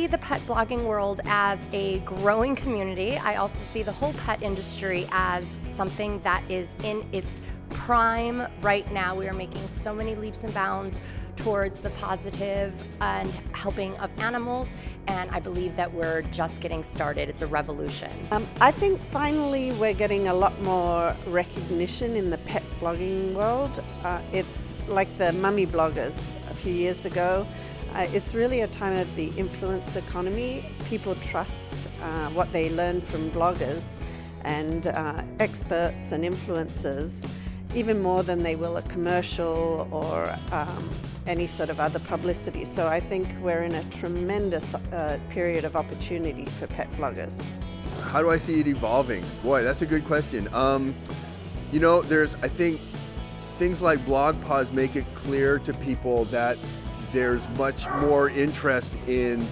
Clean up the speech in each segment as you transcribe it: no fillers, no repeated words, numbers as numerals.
see the pet blogging world as a growing community. I also see the whole pet industry as something that is in its prime right now. We are making so many leaps and bounds towards the positive and helping of animals, and I believe that we're just getting started. It's a revolution. I think finally we're getting a lot more recognition in the pet blogging world. It's like the mummy bloggers a few years ago. It's really a time of the influence economy. People trust what they learn from bloggers and experts and influencers even more than they will a commercial or any sort of other publicity. So I think we're in a tremendous period of opportunity for pet bloggers. How do I see it evolving? Boy, that's a good question. You know, I think things like BlogPaws make it clear to people that there's much more interest in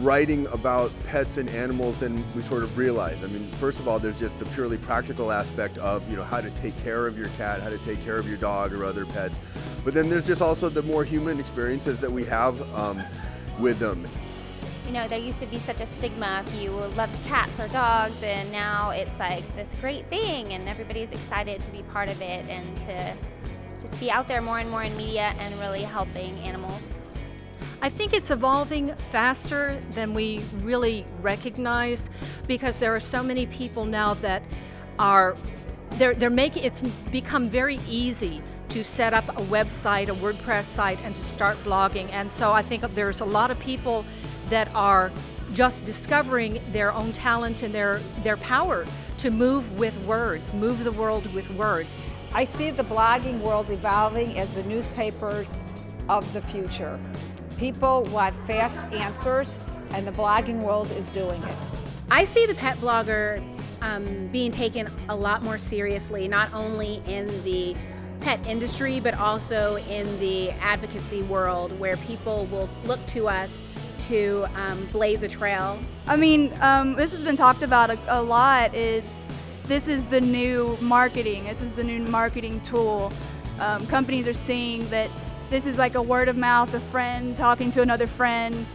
writing about pets and animals than we sort of realize. I mean, first of all, there's just the purely practical aspect of, you know, how to take care of your cat, how to take care of your dog or other pets. But then there's just also the more human experiences that we have with them. You know, there used to be such a stigma if you loved cats or dogs, and now it's like this great thing and everybody's excited to be part of it and to just be out there more and more in media and really helping animals. I think it's evolving faster than we really recognize, because there are so many people now that they're making it's become very easy to set up a website, a WordPress site, and to start blogging. And so I think there's a lot of people that are just discovering their own talent and their power to move with words, move the world with words. I see the blogging world evolving as the newspapers of the future. People want fast answers, and the blogging world is doing it. I see the pet blogger being taken a lot more seriously, not only in the pet industry, but also in the advocacy world, where people will look to us to blaze a trail. I mean, this has been talked about a lot. This is the new marketing. This is the new marketing tool. Companies are seeing that this is like a word of mouth, a friend talking to another friend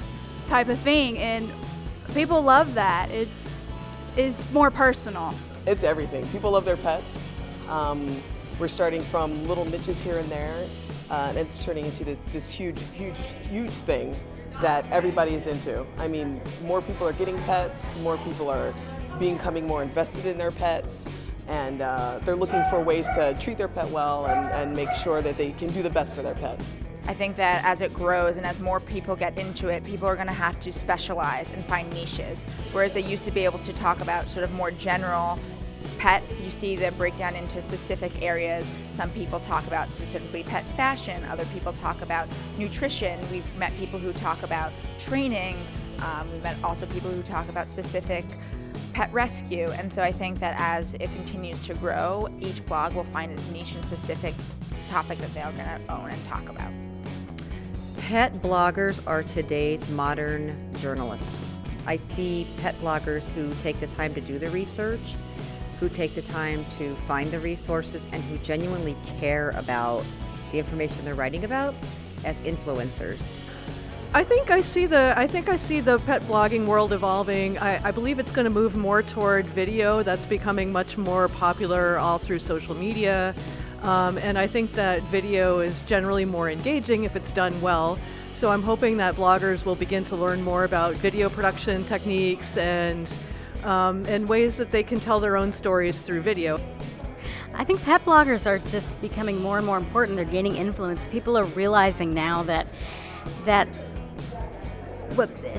type of thing, and people love that. It's more personal. It's everything. People love their pets. We're starting from little niches here and there, and it's turning into this huge thing that everybody is into. I mean, more people are getting pets, more people are becoming more invested in their pets, and they're looking for ways to treat their pet well and make sure that they can do the best for their pets. I think that as it grows and as more people get into it, people are going to have to specialize and find niches. Whereas they used to be able to talk about sort of more general pet, you see the breakdown into specific areas. Some people talk about specifically pet fashion, other people talk about nutrition. We've met people who talk about training. We've met also people who talk about specific pet rescue. And so I think that as it continues to grow, each blog will find a niche and specific topic that they're going to own and talk about. Pet bloggers are today's modern journalists. I see pet bloggers who take the time to do the research, who take the time to find the resources, and who genuinely care about the information they're writing about as influencers. I think I see the pet blogging world evolving. I believe it's going to move more toward video. That's becoming much more popular all through social media. And I think that video is generally more engaging if it's done well. So I'm hoping that bloggers will begin to learn more about video production techniques and ways that they can tell their own stories through video. I think pet bloggers are just becoming more and more important. They're gaining influence. People are realizing now that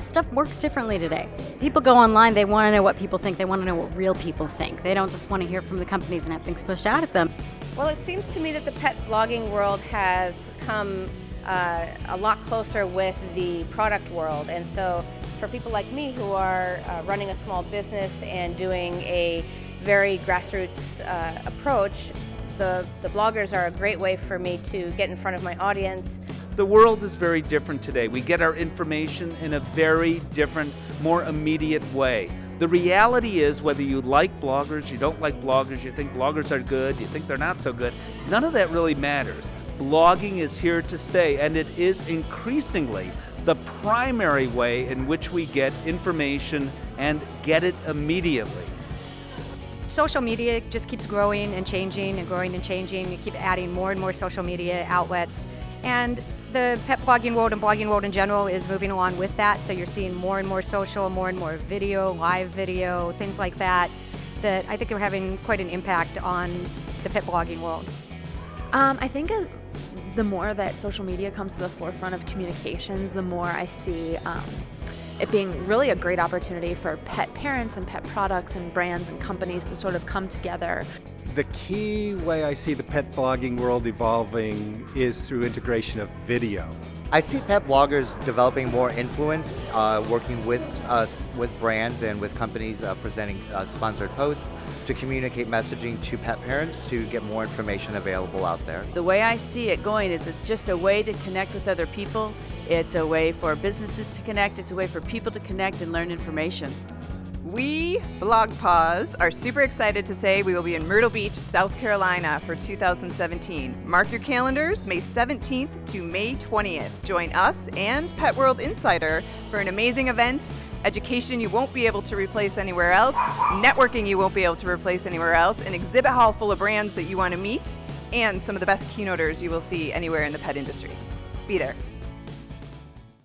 stuff works differently today. People go online, they want to know what people think, they want to know what real people think. They don't just want to hear from the companies and have things pushed out at them. Well, it seems to me that the pet blogging world has come a lot closer with the product world, and so for people like me who are running a small business and doing a very grassroots approach, the bloggers are a great way for me to get in front of my audience. The world is very different today. We get our information in a very different, more immediate way. The reality is, whether you like bloggers, you don't like bloggers, you think bloggers are good, you think they're not so good, none of that really matters. Blogging is here to stay, and it is increasingly the primary way in which we get information and get it immediately. Social media just keeps growing and changing and growing and changing. You keep adding more and more social media outlets. And the pet blogging world and blogging world in general is moving along with that. So you're seeing more and more social, more and more video, live video, things like that, that I think are having quite an impact on the pet blogging world. I think the more that social media comes to the forefront of communications, the more I see it being really a great opportunity for pet parents and pet products and brands and companies to sort of come together. The key way I see the pet blogging world evolving is through integration of video. I see pet bloggers developing more influence, working with brands and with companies presenting sponsored posts to communicate messaging to pet parents to get more information available out there. The way I see it going is it's just a way to connect with other people. It's a way for businesses to connect. It's a way for people to connect and learn information. We, BlogPaws, are super excited to say we will be in Myrtle Beach, South Carolina for 2017. Mark your calendars, May 17th to May 20th. Join us and Pet World Insider for an amazing event, education you won't be able to replace anywhere else, networking you won't be able to replace anywhere else, an exhibit hall full of brands that you want to meet, and some of the best keynoters you will see anywhere in the pet industry. Be there.